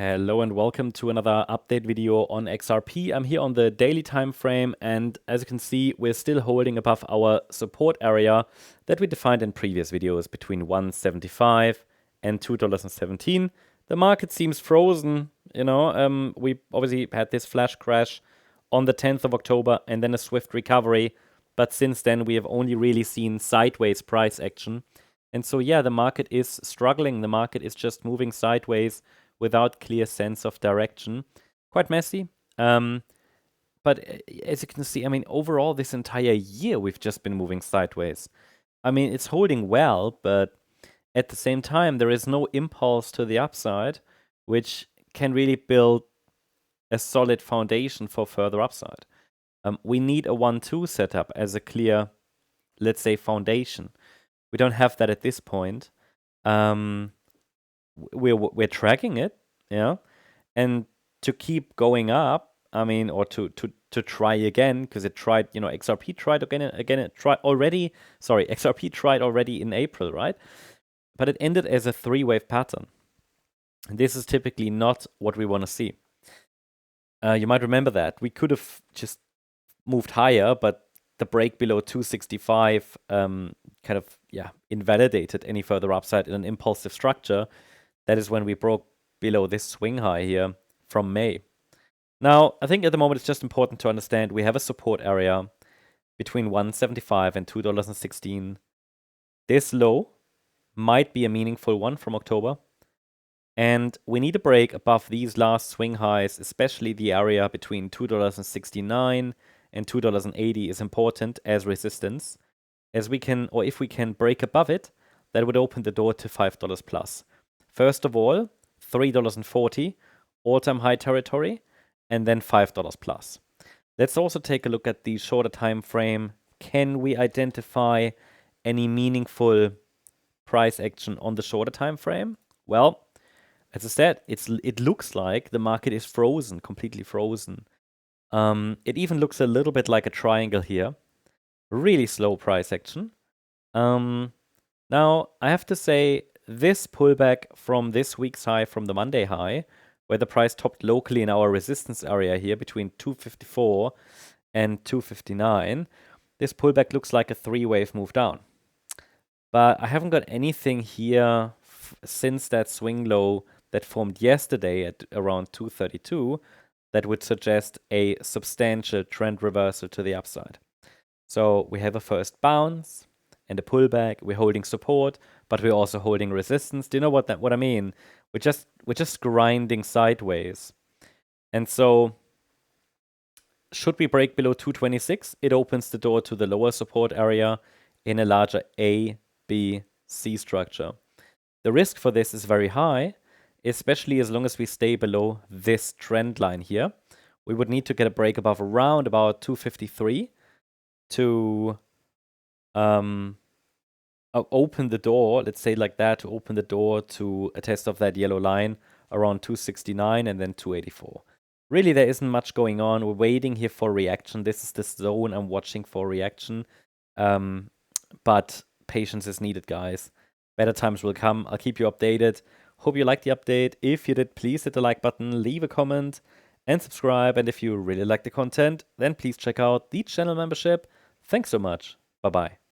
Hello and welcome to another update video on XRP. I'm here on the daily time frame, and as you can see, we're still holding above our support area that we defined in previous videos between 175 and $2.17. The market seems frozen, we obviously had this flash crash on the 10th of October and then a swift recovery, but since then we have only really seen sideways price action. And so yeah, the market is struggling. The market is just moving sideways without clear sense of direction. Quite messy. But as you can see, overall this entire year we've just been moving sideways. It's holding well, but at the same time there is no impulse to the upside, which can really build a solid foundation for further upside. We need a 1-2 setup as a clear, let's say, foundation. We don't have that at this point. We're tracking it, and to keep going up, or to try again, because it tried, XRP tried again, XRP tried already in April, right? But it ended as a 3-wave pattern. This is typically not what we want to see. You might remember that we could have just moved higher, but the break below 265 invalidated any further upside in an impulsive structure. That is when we broke below this swing high here from May. Now, I think at the moment it's just important to understand we have a support area between 175 and $2.16. This low might be a meaningful one from October. And we need a break above these last swing highs, especially the area between $2.69 and $2.80 is important as resistance. If we can break above it, that would open the door to $5 plus. First of all, $3.40, all-time high territory, and then $5 plus. Let's also take a look at the shorter time frame. Can we identify any meaningful price action on the shorter time frame? Well, as I said, it looks like the market is frozen, completely frozen. It even looks a little bit like a triangle here. Really slow price action. Now, I have to say, this pullback from this week's high, from the Monday high, where the price topped locally in our resistance area here between 254 and 259, this pullback looks like a 3-wave move down. But I haven't got anything here since that swing low that formed yesterday at around 232 that would suggest a substantial trend reversal to the upside. So we have a first bounce and a pullback. We're holding support, but we're also holding resistance. Do you know what I mean? We're just grinding sideways. And so should we break below 226, it opens the door to the lower support area in a larger A, B, C structure. The risk for this is very high, especially as long as we stay below this trend line here. We would need to get a break above around about 253 to open the door, let's say like that, to open the door to a test of that yellow line around 269 and then 284. Really, there isn't much going on. We're waiting here for reaction. This is the zone I'm watching for reaction. But patience is needed, guys. Better times will come. I'll keep you updated. Hope you liked the update. If you did, please hit the like button, leave a comment, and subscribe. And if you really like the content, then please check out the channel membership. Thanks so much. Bye-bye.